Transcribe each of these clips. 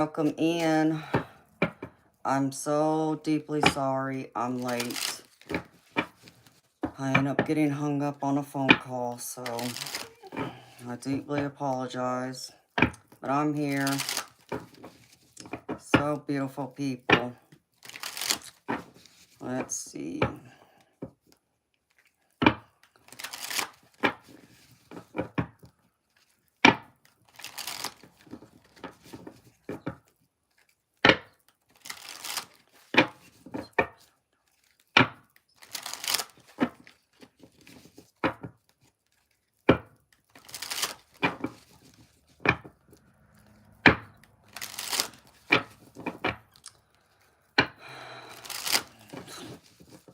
Welcome in. I'm so deeply sorry I'm late. I ended up getting hung up on a phone call, so I deeply apologize. But I'm here. So beautiful people. Let's see.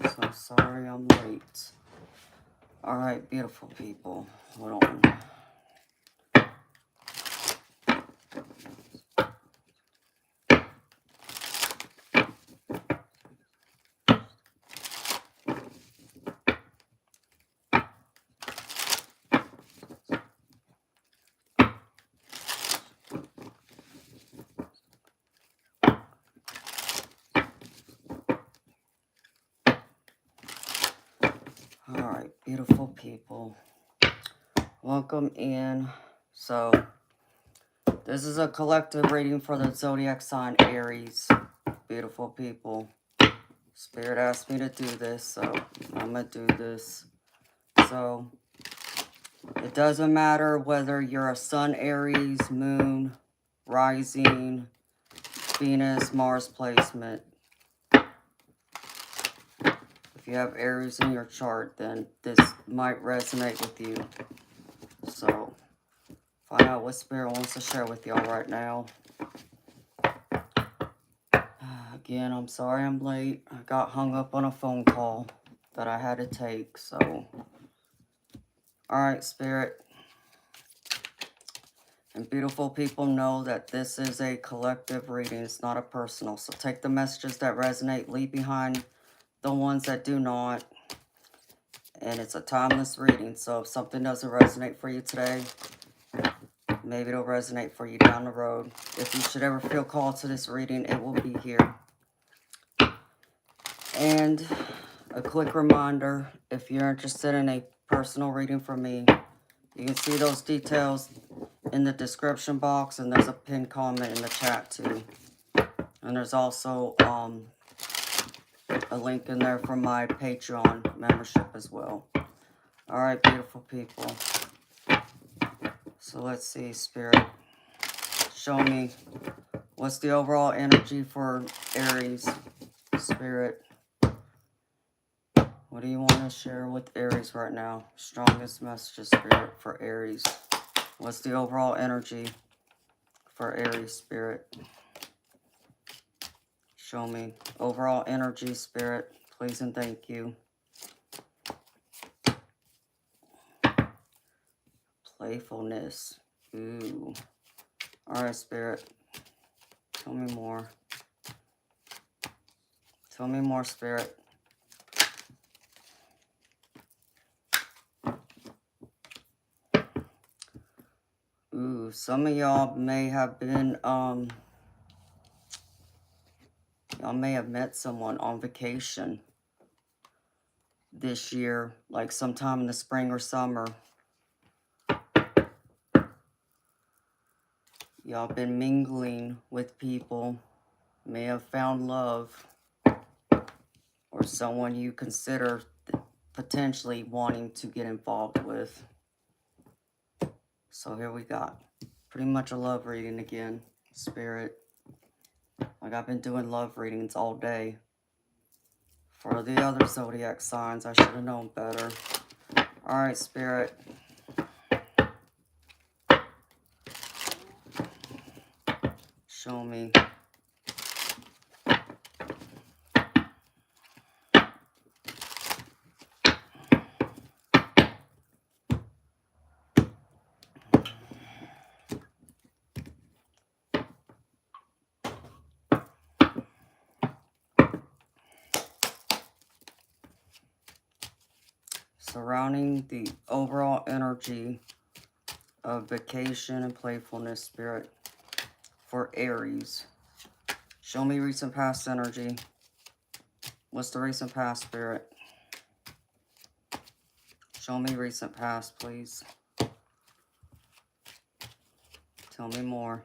So sorry I'm late. Alright, beautiful people. Hold on. Alright, beautiful people. Welcome in. So, this is a collective reading for the zodiac sign Aries. Beautiful people. Spirit asked me to do this, so I'm going to do this. So, it doesn't matter whether you're a sun, Aries, moon, rising, Venus, Mars placement. If you have Aries in your chart, then this might resonate with you. So, find out what Spirit wants to share with y'all right now. Again, I'm sorry I'm late. I got hung up on a phone call that I had to take, so. Alright, Spirit. And beautiful people, know that this is a collective reading. It's not a personal. So take the messages that resonate, leave behind the ones that do not. And it's a timeless reading. So if something doesn't resonate for you today, maybe it'll resonate for you down the road. If you should ever feel called to this reading, it will be here. And a quick reminder, if you're interested in a personal reading from me, you can see those details in the description box, and there's a pinned comment in the chat too. And there's also a link in there for my Patreon membership as well. Alright, beautiful people. So let's see, Spirit. Show me what's the overall energy for Aries, Spirit. What do you want to share with Aries right now? Strongest messages, Spirit, for Aries. What's the overall energy for Aries, Spirit? Show me. Overall energy, Spirit. Please and thank you. Playfulness. Ooh. Alright, Spirit. Tell me more. Tell me more, Spirit. Ooh, some of y'all may have been, y'all may have met someone on vacation this year, like sometime in the spring or summer. Y'all been mingling with people, may have found love, or someone you consider potentially wanting to get involved with. So here we got pretty much a love reading again, Spirit. Like I've been doing love readings all day. For the other zodiac signs, I should have known better. Alright, Spirit. Show me. Surrounding the overall energy of vacation and playfulness, Spirit. for Aries. Show me recent past energy. What's the recent past, Spirit? Show me recent past, please. Tell me more.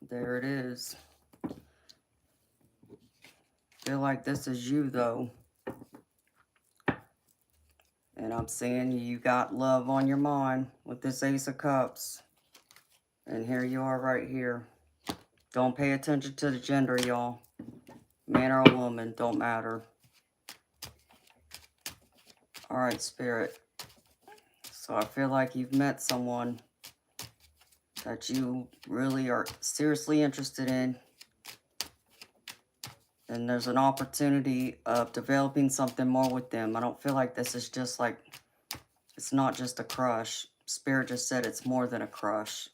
There it is. Feel like this is you, though. And I'm seeing you got love on your mind with this Ace of Cups. And here you are right here. Don't pay attention to the gender, y'all. Man or a woman, don't matter. Alright, Spirit. So I feel like you've met someone that you really are seriously interested in. And there's an opportunity of developing something more with them. I don't feel like this is just like, it's not just a crush. Spirit just said it's more than a crush.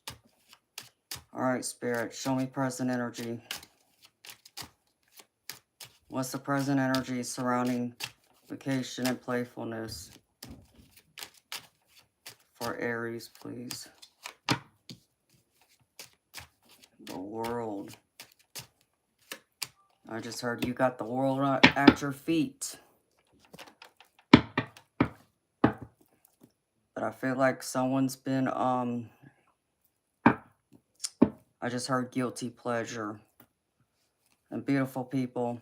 Alright, Spirit, show me present energy. What's the present energy surrounding vacation and playfulness for Aries, please? The World. I just heard you got the world at your feet. But I feel like someone's been, I just heard guilty pleasure. And beautiful people,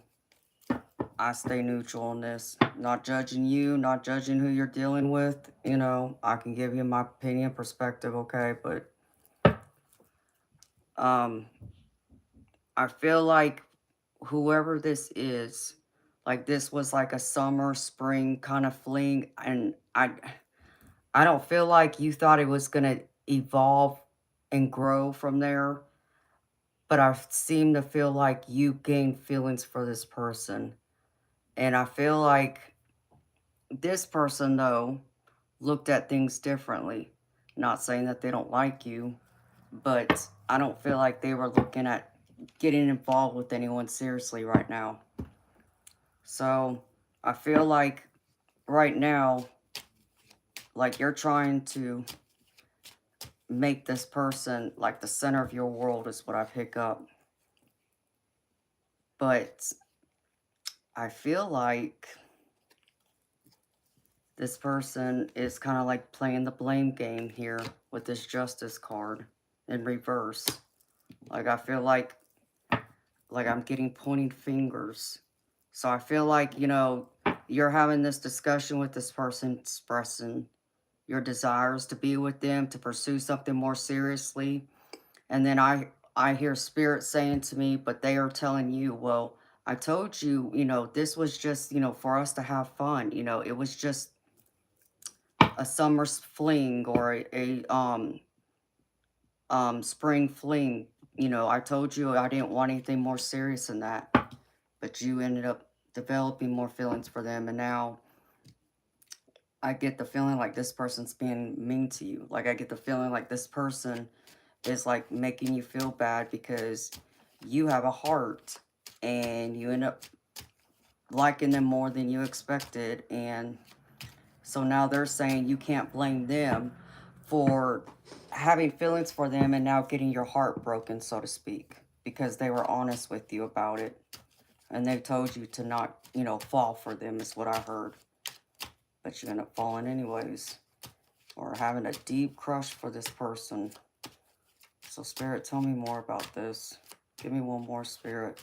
I stay neutral on this. Not judging you, not judging who you're dealing with. You know, I can give you my opinion, perspective, okay? But, I feel like whoever this is, like this was like a summer, spring kind of fling. And I don't feel like you thought it was going to evolve and grow from there. But I seem to feel like you gained feelings for this person. And I feel like this person, though, looked at things differently. Not saying that they don't like you, but I don't feel like they were looking at getting involved with anyone seriously right now. So I feel like right now, like you're trying to make this person like the center of your world is what I pick up. But I feel like this person is kind of like playing the blame game here with this Justice card in reverse. Like I feel like I'm getting pointing fingers. So I feel like, you know, you're having this discussion with this person, expressing your desires to be with them, to pursue something more seriously. And then I hear Spirit saying to me, but they are telling you, well, I told you, you know, this was just, you know, for us to have fun. You know, it was just a summer fling or a spring fling. You know, I told you I didn't want anything more serious than that. But you ended up developing more feelings for them. And now I get the feeling like this person's being mean to you. Like I get the feeling like this person is like making you feel bad because you have a heart and you end up liking them more than you expected. And so now they're saying you can't blame them for having feelings for them and now getting your heart broken, so to speak, because they were honest with you about it. And they told you to not, you know, fall for them is what I heard. But you end up falling anyways. Or having a deep crush for this person. So Spirit, tell me more about this. Give me one more, Spirit.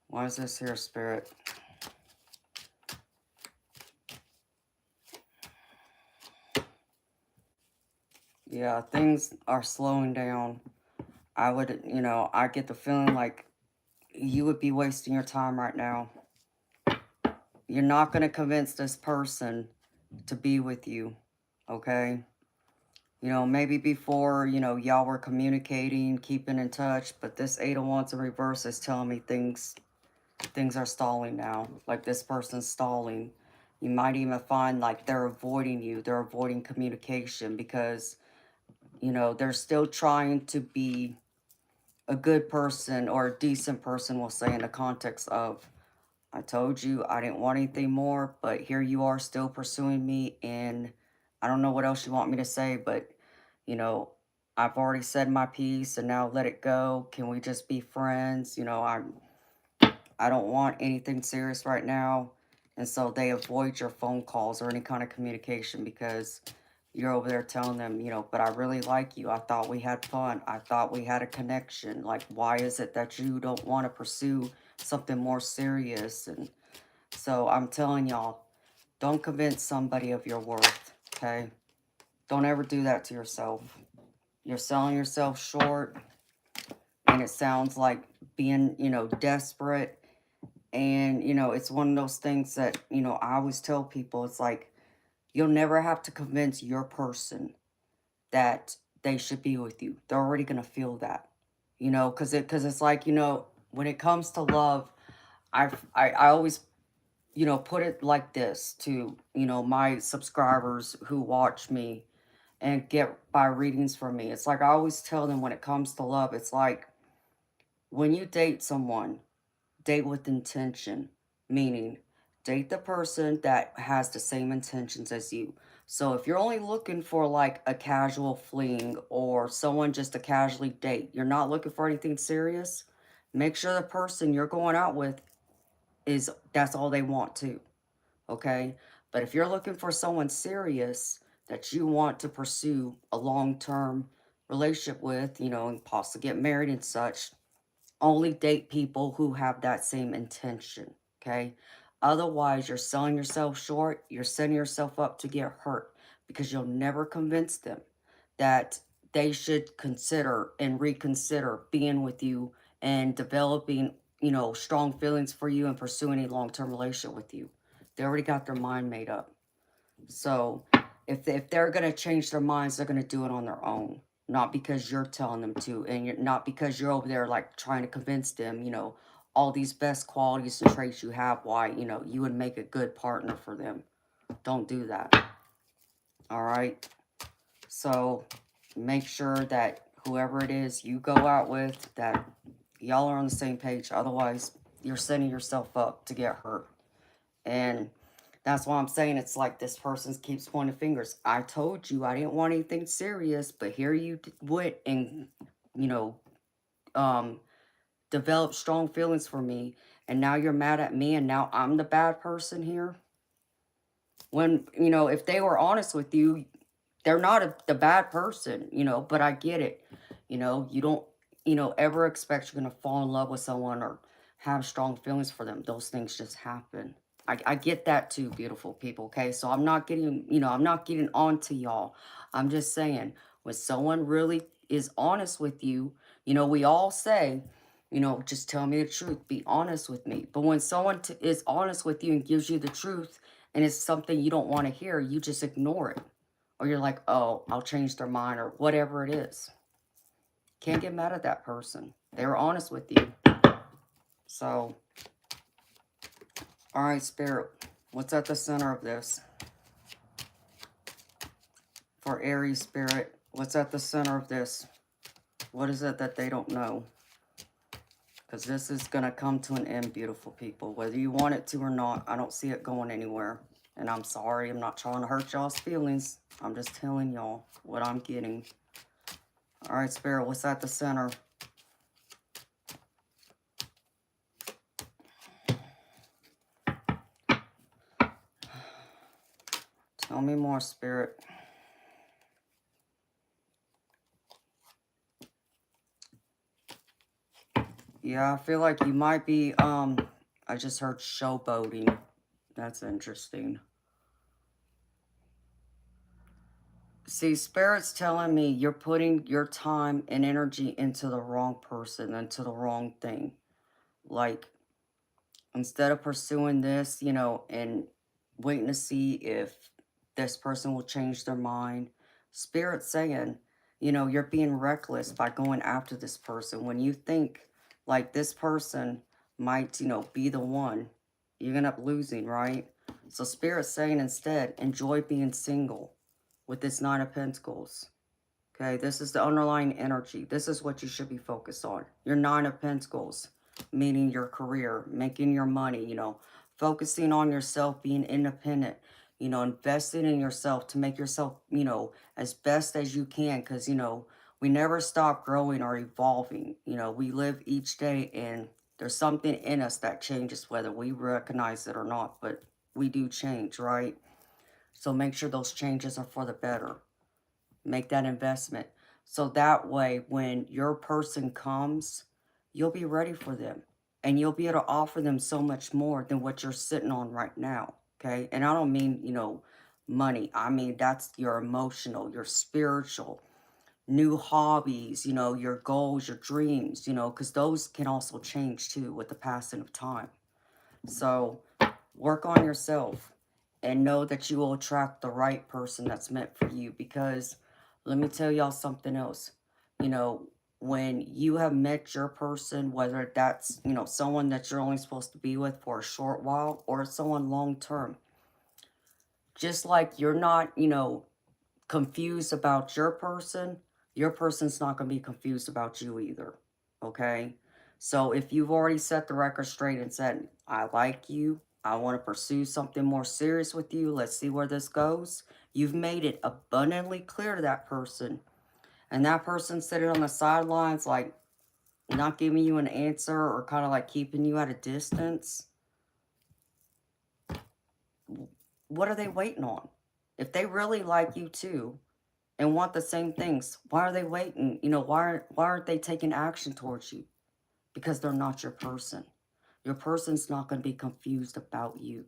Why is this here, Spirit? Yeah, things are slowing down. I would, you know, I get the feeling like you would be wasting your time right now. You're not going to convince this person to be with you, okay? You know, maybe before, you know, y'all were communicating, keeping in touch, but this Eight of Wands in reverse is telling me things are stalling now. Like this person's stalling. You might even find like they're avoiding you. They're avoiding communication because, you know, they're still trying to be a good person or a decent person, we'll say, in the context of I told you I didn't want anything more, but here you are still pursuing me, and I don't know what else you want me to say, but, you know, I've already said my piece, and now let it go. Can we just be friends? You know, I don't want anything serious right now. And so they avoid your phone calls or any kind of communication because you're over there telling them, you know, but I really like you. I thought we had fun. I thought we had a connection. Like, why is it that you don't want to pursue something more serious? And so I'm telling y'all, don't convince somebody of your worth, okay? Don't ever do that to yourself. You're selling yourself short, and it sounds like being, you know, desperate. And, you know, it's one of those things that, you know, I always tell people, it's like, you'll never have to convince your person that they should be with you. They're already going to feel that, you know, because it's like, you know, when it comes to love, I always, you know, put it like this to, you know, my subscribers who watch me and get by readings from me. It's like I always tell them when it comes to love, it's like when you date someone, date with intention, meaning date the person that has the same intentions as you. So if you're only looking for like a casual fling or someone just to casually date, you're not looking for anything serious, make sure the person you're going out with is that's all they want to, okay? But if you're looking for someone serious that you want to pursue a long-term relationship with, you know, and possibly get married and such, only date people who have that same intention, okay? Otherwise, you're selling yourself short. You're setting yourself up to get hurt because you'll never convince them that they should consider and reconsider being with you and developing, you know, strong feelings for you and pursuing a long-term relationship with you. They already got their mind made up. So if they're going to change their minds, they're going to do it on their own. Not because you're telling them to, and not because you're over there like trying to convince them, you know, all these best qualities and traits you have, why, you know, you would make a good partner for them. Don't do that. All right? So make sure that whoever it is you go out with, that y'all are on the same page. Otherwise, you're setting yourself up to get hurt. And that's why I'm saying it's like this person keeps pointing fingers. I told you I didn't want anything serious, but here you went and, you know, developed strong feelings for me. And now you're mad at me and now I'm the bad person here. When, you know, if they were honest with you, they're not the bad person, you know, but I get it. You know, you don't, you know, ever expect you're going to fall in love with someone or have strong feelings for them. Those things just happen. I get that too, beautiful people, okay? So I'm not getting, you know, I'm not getting on to y'all. I'm just saying, when someone really is honest with you, you know, we all say, you know, just tell me the truth. Be honest with me. But when someone is honest with you and gives you the truth and it's something you don't want to hear, you just ignore it. Or you're like, oh, I'll change their mind or whatever it is. Can't get mad at that person. They were honest with you. So, all right, Spirit, what's at the center of this? For Aries, Spirit, what's at the center of this? What is it that they don't know? Because this is going to come to an end, beautiful people. Whether you want it to or not, I don't see it going anywhere. And I'm sorry, I'm not trying to hurt y'all's feelings. I'm just telling y'all what I'm getting. All right, Spirit, what's at the center? Tell me more, Spirit. Yeah, I feel like you might be, I just heard showboating. That's interesting. See, Spirit's telling me you're putting your time and energy into the wrong person, into the wrong thing. Like, instead of pursuing this, you know, and waiting to see if this person will change their mind, Spirit's saying, you know, you're being reckless by going after this person. When you think like this person might, you know, be the one, you're going to end up losing, right? So Spirit's saying instead, enjoy being single with this Nine of Pentacles. Okay, this is the underlying energy. This is what you should be focused on. Your Nine of Pentacles. meaning your career, making your money, you know, focusing on yourself, being independent, you know, investing in yourself to make yourself, you know, as best as you can. Because, you know, we never stop growing or evolving. You know, we live each day and there's something in us that changes whether we recognize it or not. But we do change, right? So make sure those changes are for the better. Make that investment. So that way, when your person comes, you'll be ready for them. And you'll be able to offer them so much more than what you're sitting on right now. Okay. And I don't mean, you know, money. I mean, that's your emotional, your spiritual, new hobbies, you know, your goals, your dreams, you know, because those can also change too with the passing of time. So work on yourself and know that you will attract the right person that's meant for you. Because let me tell y'all something else. You know, when you have met your person, whether that's, you know, someone that you're only supposed to be with for a short while or someone long term, just like you're not, you know, confused about your person's not going to be confused about you either. Okay? So if you've already set the record straight and said, I like you, I want to pursue something more serious with you, let's see where this goes, you've made it abundantly clear to that person. And that person sitting on the sidelines, like not giving you an answer or kind of like keeping you at a distance. What are they waiting on? If they really like you too, and want the same things, why are they waiting? You know, why aren't they taking action towards you? Because they're not your person. Your person's not going to be confused about you,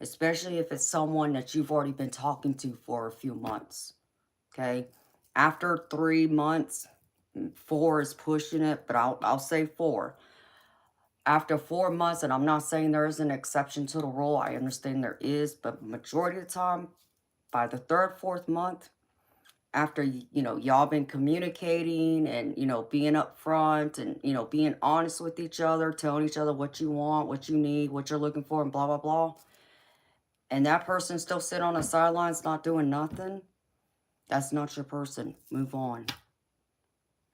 especially if it's someone that you've already been talking to for a few months. Okay, after 3 months, 4 is pushing it, but I'll say 4. After 4 months, and I'm not saying there is an exception to the rule. I understand there is, but majority of the time, by the 3rd, 4th month, after, you know, y'all been communicating and, you know, being upfront and, you know, being honest with each other, telling each other what you want, what you need, what you're looking for, and blah, blah, blah. And that person still sitting on the sidelines not doing nothing. That's not your person. Move on.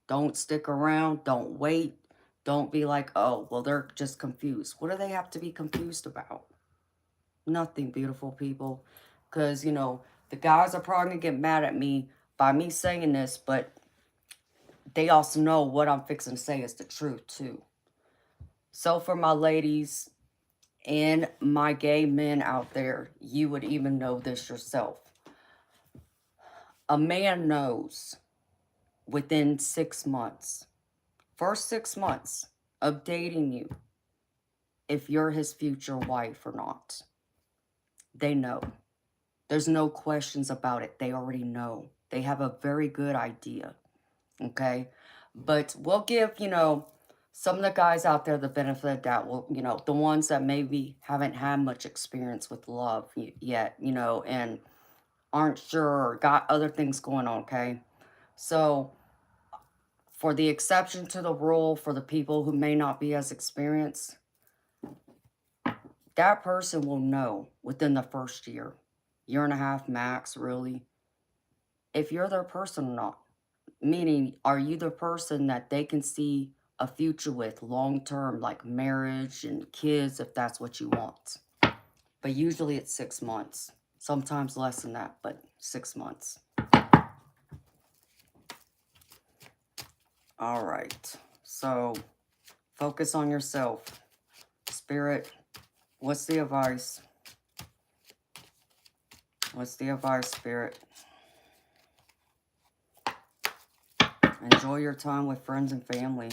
Don't stick around. Don't wait. Don't be like, oh, well, they're just confused. What do they have to be confused about? Nothing, beautiful people. Because, you know, the guys are probably going to get mad at me by me saying this, but they also know what I'm fixing to say is the truth, too. So for my ladies and my gay men out there, you would even know this yourself. A man knows within 6 months, first 6 months of dating you, if you're his future wife or not. They know. There's no questions about it. They already know. They have a very good idea. Okay? But we'll give, you know, some of the guys out there the benefit of the doubt. Well, you know, the ones that maybe haven't had much experience with love yet, you know, and aren't sure or got other things going on, okay? So, for the exception to the rule, for the people who may not be as experienced, that person will know within the first year and a half max, really, if you're their person or not. Meaning, are you the person that they can see a future with long term, like marriage and kids, if that's what you want? But usually it's 6 months. Sometimes less than that, but 6 months. All right. So focus on yourself. Spirit, what's the advice? What's the advice, Spirit? Enjoy your time with friends and family.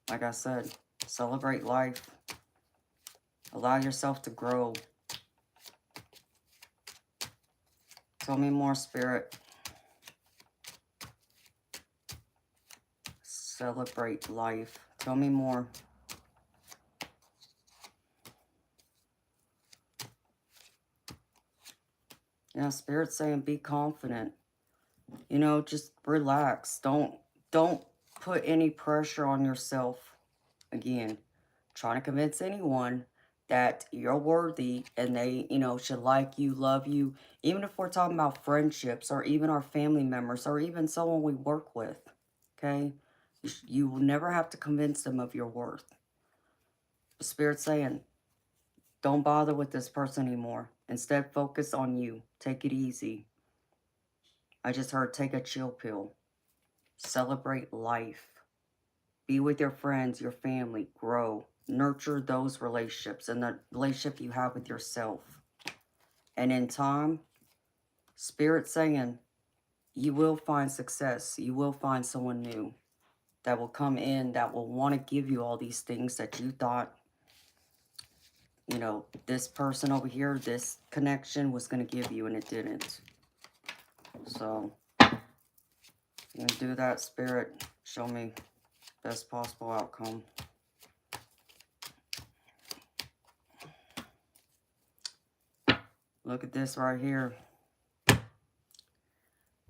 Like I said, celebrate life. Allow yourself to grow. Tell me more, Spirit. Celebrate life. Tell me more. Yeah, Spirit's saying be confident. You know, just relax. Don't put any pressure on yourself. Again, trying to convince anyone that you're worthy and they, you know, should like you, love you. Even if we're talking about friendships or even our family members or even someone we work with. Okay? You will never have to convince them of your worth. Spirit saying, don't bother with this person anymore. Instead, focus on you. Take it easy. I just heard take a chill pill. Celebrate life. Be with your friends, your family. Grow. Nurture those relationships and the relationship you have with yourself. And in time, Spirit saying, you will find success. You will find someone new that will come in, that will want to give you all these things that you thought, you know, this person over here, this connection was going to give you, and it didn't. So, you can do that, Spirit. Show me best possible outcome. Look at this right here.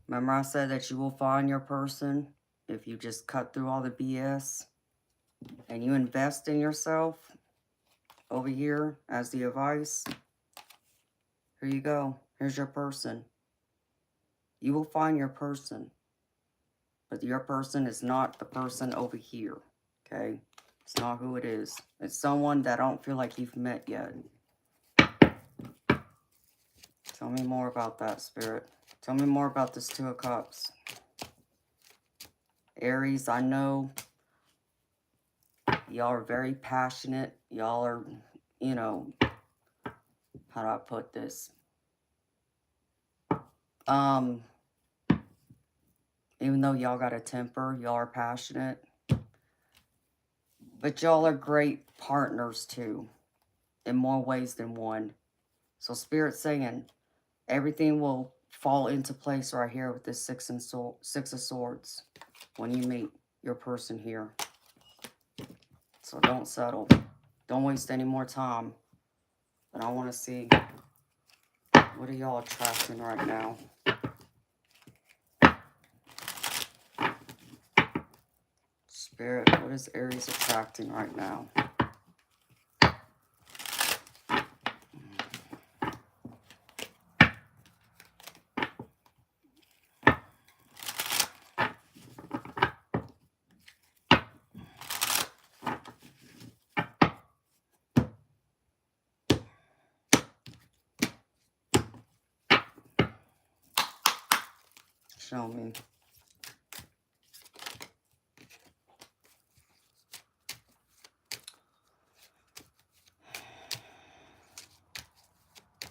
Remember I said that you will find your person if you just cut through all the BS and you invest in yourself. Over here as the advice. Here you go. Here's your person. You will find your person. But your person is not the person over here. Okay? It's not who it is. It's someone that I don't feel like you've met yet. Tell me more about that, Spirit. Tell me more about this Two of Cups. Aries, I know y'all are very passionate. Y'all are, you know, how do I put this? Even though y'all got a temper, y'all are passionate. But y'all are great partners too, in more ways than one. So Spirit's saying everything will fall into place right here with this Six of Swords when you meet your person here. So don't settle. Don't waste any more time. But I want to see, what are y'all attracting right now? Spirit, what is Aries attracting right now? Show me.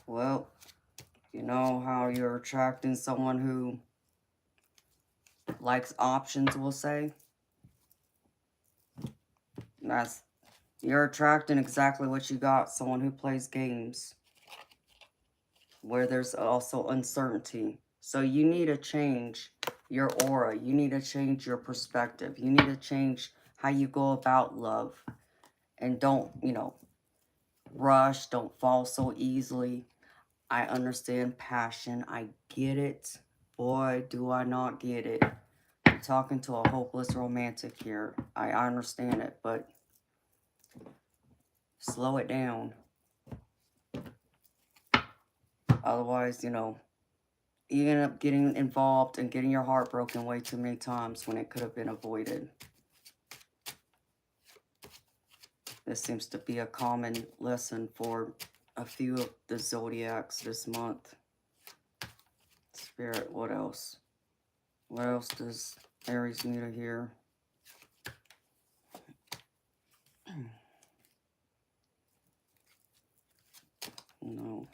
Well, you know how you're attracting someone who likes options, we'll say? You're attracting exactly what you got. Someone who plays games. Where there's also uncertainty. So you need to change your aura. You need to change your perspective. You need to change how you go about love. And don't, you know, rush. Don't fall so easily. I understand passion. I get it. Boy, do I not get it. I'm talking to a hopeless romantic here. I understand it, but slow it down. Otherwise, you know, you end up getting involved and getting your heart broken way too many times when it could have been avoided. This seems to be a common lesson for a few of the zodiacs this month. Spirit, what else? What else does Aries need to hear? No.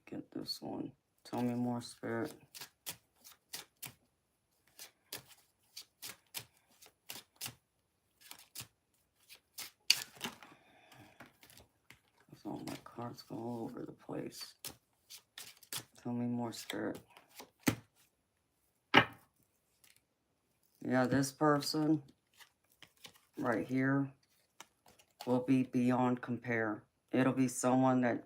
Get this one. Tell me more, Spirit. All my cards go all over the place. Tell me more, Spirit. Yeah, this person right here will be beyond compare. It'll be someone that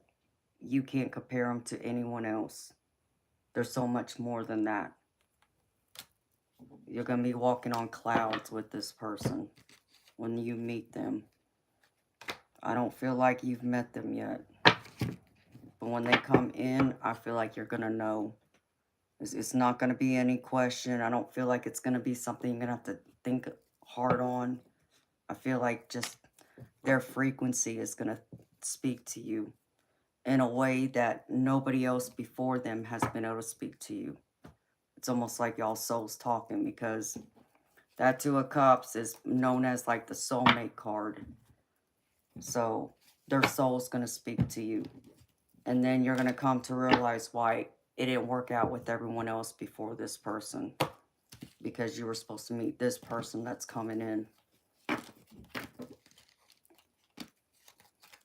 you can't compare them to anyone else. There's so much more than that. You're going to be walking on clouds with this person when you meet them. I don't feel like you've met them yet. But when they come in, I feel like you're going to know. It's not going to be any question. I don't feel like it's going to be something you're going to have to think hard on. I feel like just their frequency is going to speak to you in a way that nobody else before them has been able to speak to you. It's almost like y'all souls talking, because that Two of Cups is known as like the soulmate card. So their soul's going to speak to you. And then you're going to come to realize why it didn't work out with everyone else before this person. Because you were supposed to meet this person that's coming in.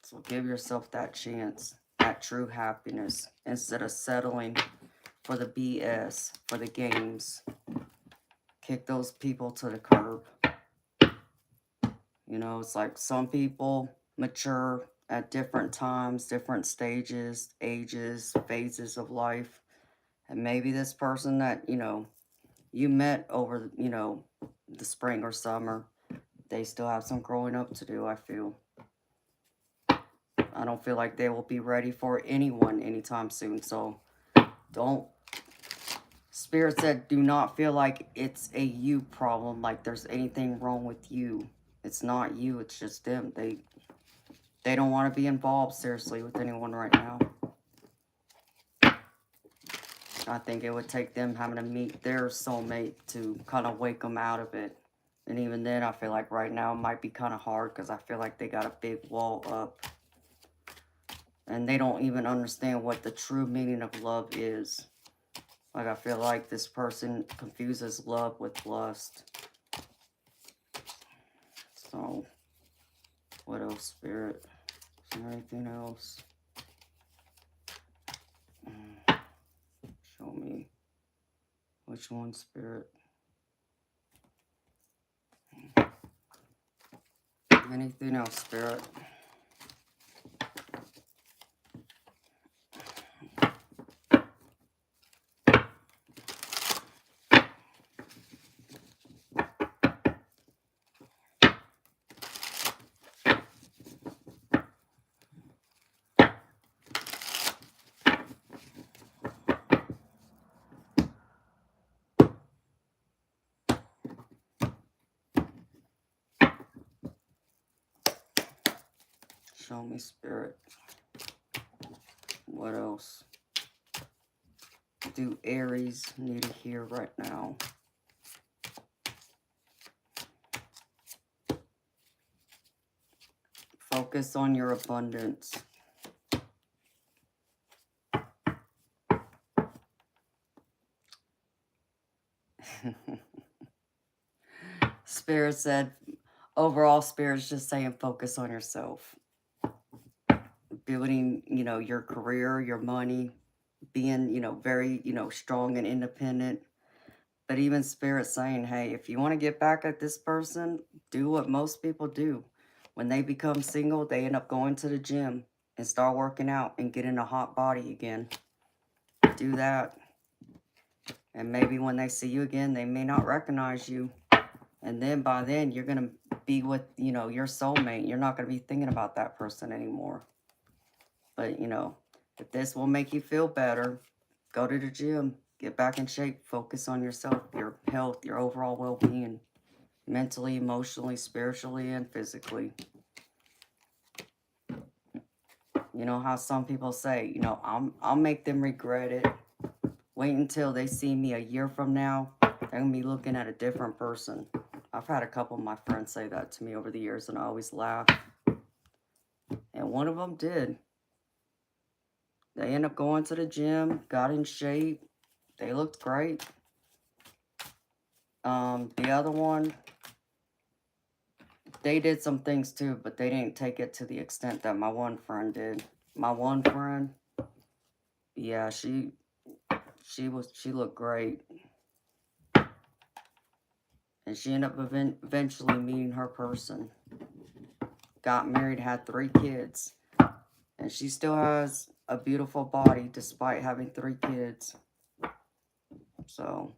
So give yourself that chance, that true happiness, instead of settling for the BS, for the games. Kick those people to the curb. You know, it's like some people mature at different times, different stages, ages, phases of life. And maybe this person that, you know, you met over, you know, the spring or summer, they still have some growing up to do, I feel. I don't feel like they will be ready for anyone anytime soon. So don't, Spirit said, do not feel like it's a you problem, like there's anything wrong with you. It's not you, it's just them. They don't want to be involved seriously with anyone right now. I think it would take them having to meet their soulmate to kind of wake them out of it. And even then, I feel like right now it might be kind of hard, because I feel like they got a big wall up. And they don't even understand what the true meaning of love is. Like, I feel like this person confuses love with lust. So, what else, Spirit? Is there anything else? Show me. Which one, Spirit? Anything else, Spirit? Show me, Spirit. What else do Aries need to hear right now? Focus on your abundance. Spirit said, overall, Spirit's just saying focus on yourself. Building, you know, your career, your money, being, you know, very, you know, strong and independent. But even Spirit saying, hey, if you want to get back at this person, do what most people do. When they become single, they end up going to the gym and start working out and getting a hot body again. Do that. And maybe when they see you again, they may not recognize you. And then by then, you're going to be with, you know, your soulmate. You're not going to be thinking about that person anymore. But, you know, if this will make you feel better, go to the gym, get back in shape, focus on yourself, your health, your overall well-being, mentally, emotionally, spiritually, and physically. You know how some people say, you know, I'll make them regret it. Wait until they see me a year from now, they're going to be looking at a different person. I've had a couple of my friends say that to me over the years, and I always laugh. And one of them did. They ended up going to the gym, got in shape. They looked great. The other one, they did some things too, but they didn't take it to the extent that my one friend did. My one friend, yeah, she looked great. And she ended up eventually meeting her person. Got married, had 3 kids. And she still has a beautiful body despite having 3 kids. So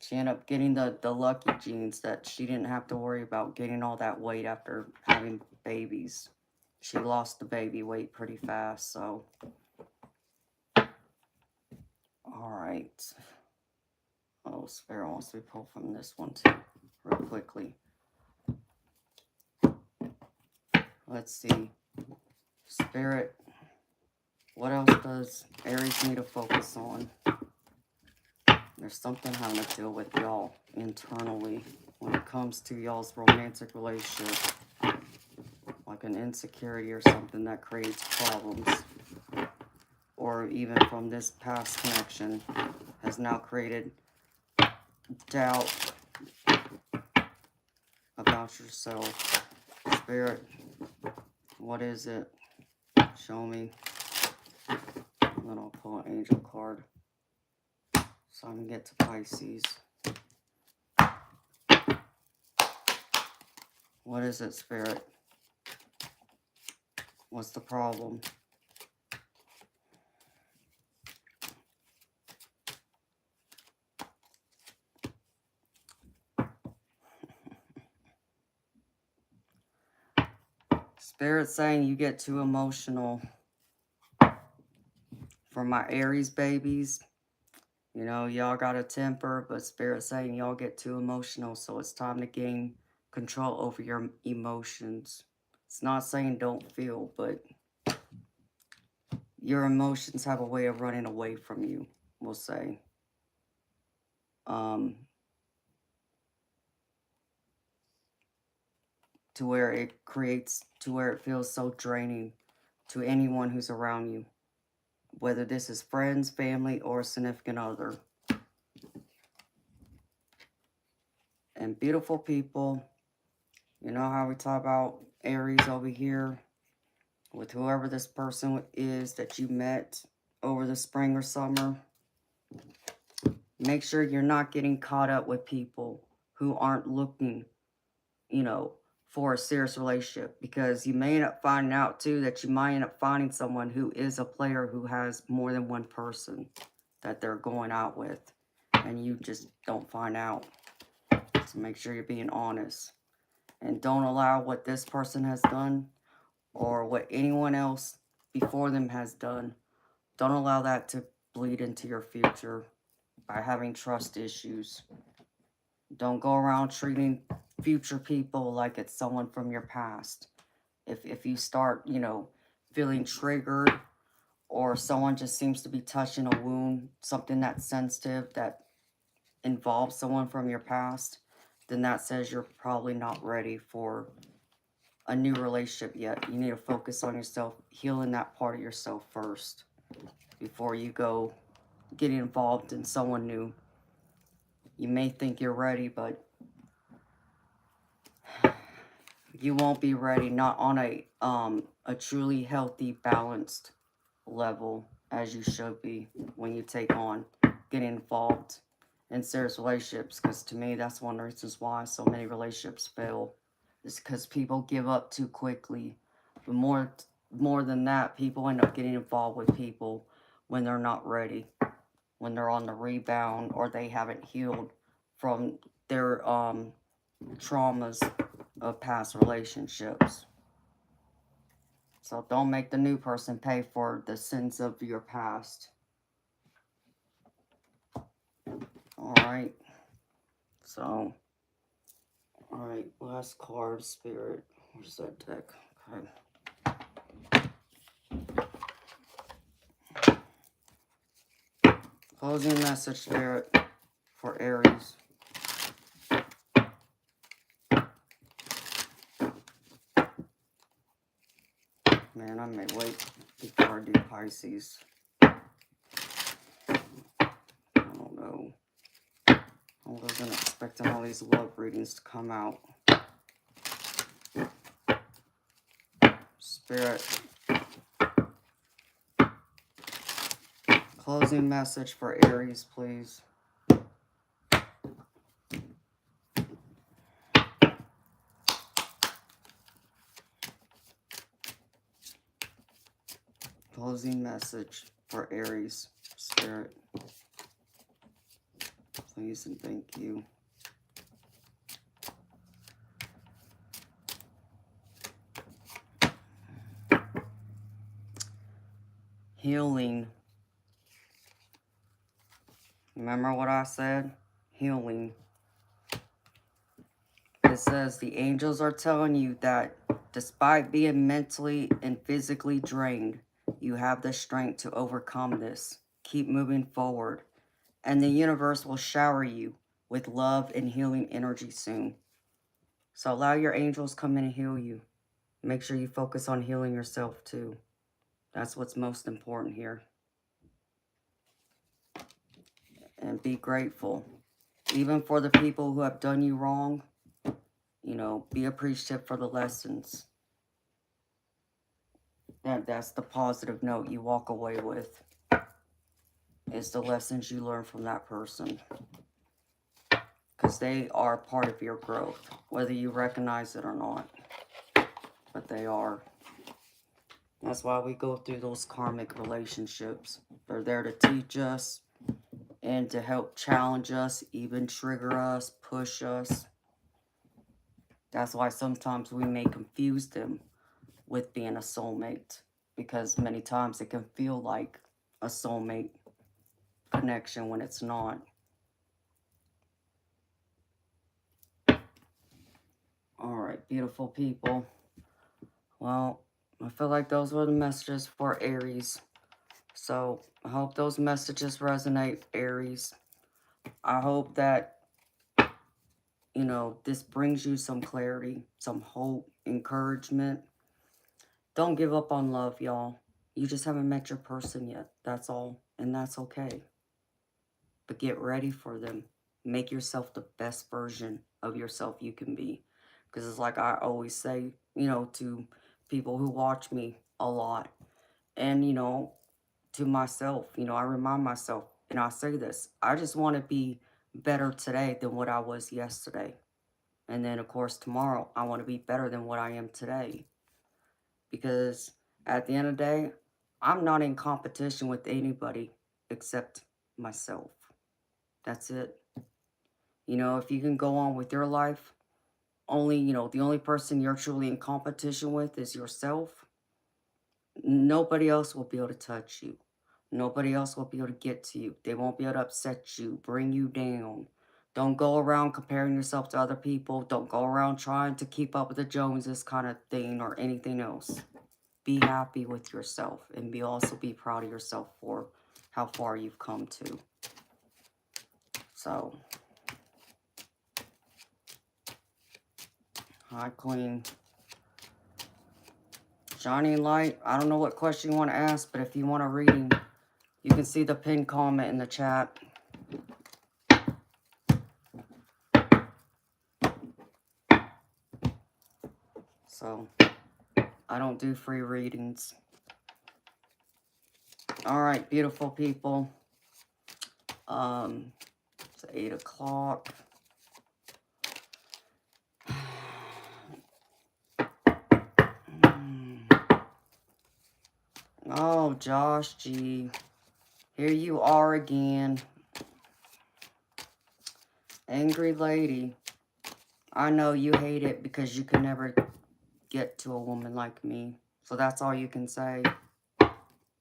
she ended up getting the lucky genes that she didn't have to worry about getting all that weight after having babies. She lost the baby weight pretty fast, so. Alright. Oh, Spirit wants to be pulled from this one too, real quickly. let's see. Spirit, what else does Aries need to focus on? There's something having to deal with y'all internally when it comes to y'all's romantic relationship. Like an insecurity or something that creates problems. Or even from this past connection has now created doubt about yourself. Spirit, what is it? Show me. And then I'll pull an angel card so I can get to Pisces. What is it, Spirit? What's the problem? Spirit saying you get too emotional. For my Aries babies, you know, y'all got a temper, but Spirit saying y'all get too emotional, so it's time to gain control over your emotions. It's not saying don't feel, but your emotions have a way of running away from you, we'll say. To where it feels so draining to anyone who's around you. Whether this is friends, family, or a significant other. And beautiful people, you know how we talk about Aries over here? With whoever this person is that you met over the spring or summer. Make sure you're not getting caught up with people who aren't looking, you know, for a serious relationship. Because you may end up finding out, too, that you might end up finding someone who is a player who has more than one person that they're going out with. And you just don't find out. So make sure you're being honest. And don't allow what this person has done or what anyone else before them has done. Don't allow that to bleed into your future by having trust issues. Don't go around treating future people like it's someone from your past. If you start, you know, feeling triggered or someone just seems to be touching a wound, something that's sensitive that involves someone from your past, then that says you're probably not ready for a new relationship yet. You need to focus on yourself, healing that part of yourself first before you go getting involved in someone new. You may think you're ready, but you won't be ready, not on a truly healthy, balanced level as you should be when you take on getting involved in serious relationships. Because to me, that's one of the reasons why so many relationships fail. Is because people give up too quickly. But more than that, people end up getting involved with people when they're not ready, when they're on the rebound or they haven't healed from their traumas of past relationships. So don't make the new person pay for the sins of your past. Alright. So, alright, last card, Spirit. Where's that deck? Okay. Closing message, Spirit, for Aries. Man, I may wait before I do Pisces. I don't know. I wasn't expecting all these love readings to come out. Spirit. Closing message for Aries, please. Closing message for Aries, Spirit. Please and thank you. Healing. Remember what I said? Healing it says the angels are telling you that despite being mentally and physically drained, you have the strength to overcome this. Keep moving forward, and the universe will shower you with love and healing energy soon. So allow your angels come in and heal you. Make sure you focus on healing yourself too. That's what's most important here. And be grateful. Even for the people who have done you wrong, you know, be appreciative for the lessons. That's the positive note you walk away with. Is the lessons you learn from that person. Because they are part of your growth, whether you recognize it or not. But they are. That's why we go through those karmic relationships. They're there to teach us and to help challenge us, even trigger us, push us. That's why sometimes we may confuse them with being a soulmate, because many times it can feel like a soulmate connection when it's not. Alright, beautiful people. Well, I feel like those were the messages for Aries. So, I hope those messages resonate, Aries. I hope that, you know, this brings you some clarity, some hope, encouragement. Don't give up on love, y'all. You just haven't met your person yet. That's all. And that's okay. But get ready for them. Make yourself the best version of yourself you can be. Because it's like I always say, you know, to people who watch me a lot. And, you know, to myself, you know, I remind myself, and I say this, I just want to be better today than what I was yesterday. And then, of course, tomorrow, I want to be better than what I am today. Because at the end of the day, I'm not in competition with anybody except myself. That's it. You know, if you can go on with your life, you know, the only person you're truly in competition with is yourself. Nobody else will be able to touch you. Nobody else will be able to get to you. They won't be able to upset you, bring you down. Don't go around comparing yourself to other people. Don't go around trying to keep up with the Joneses kind of thing or anything else. Be happy with yourself, and also be proud of yourself for how far you've come to. So, hi, Queen. Shining Light, I don't know what question you want to ask, but if you want a reading, you can see the pinned comment in the chat. So, I don't do free readings. Alright, beautiful people. It's 8 o'clock. Oh, Josh G. Here you are again. Angry lady. I know you hate it because you can never get to a woman like me. So that's all you can say.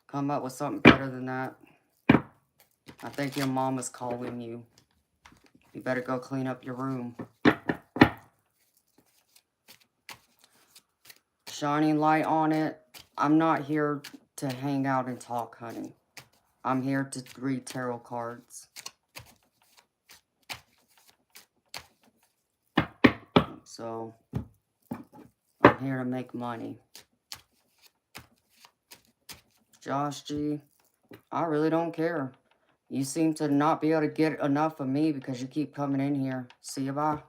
Come up with something better than that. I think your mom is calling you. You better go clean up your room. Shining light on it. I'm not here to hang out and talk, honey. I'm here to read tarot cards. So, I'm here to make money. Josh G, I really don't care. You seem to not be able to get enough of me because you keep coming in here. See you, bye.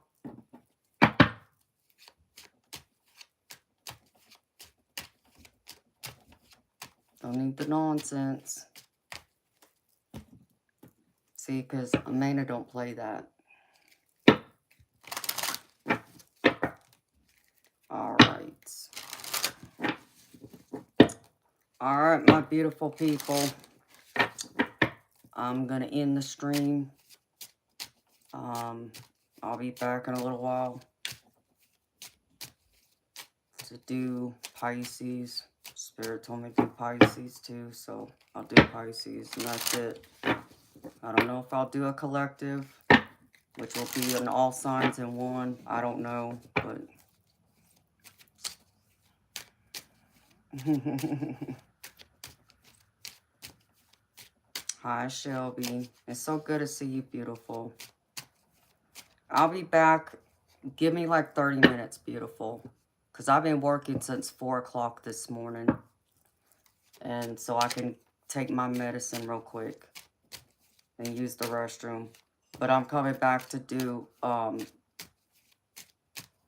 Don't need the nonsense. See, because Amanda don't play that. Alright. Alright, my beautiful people. I'm going to end the stream. I'll be back in a little while to do Pisces. Spirit told me to do Pisces too, so I'll do Pisces, and that's it. I don't know if I'll do a collective. which will be in all signs in one. I don't know, but... Hi, Shelby. It's so good to see you, beautiful. I'll be back. Give me like 30 minutes, beautiful. Because I've been working since 4 o'clock this morning. And so I can take my medicine real quick and use the restroom. But I'm coming back to do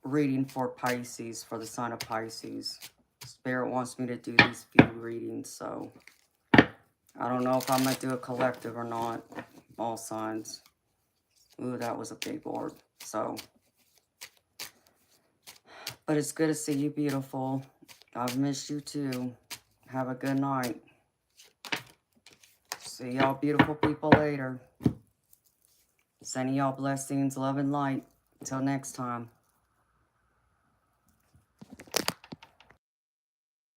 reading for Pisces, for the sign of Pisces. Spirit wants me to do these few readings, so I don't know if I'm going to do a collective or not. All signs. Ooh, that was a big orb. So, but it's good to see you, beautiful. I've missed you too. Have a good night. See y'all beautiful people later. Sending y'all blessings, love, and light. Until next time.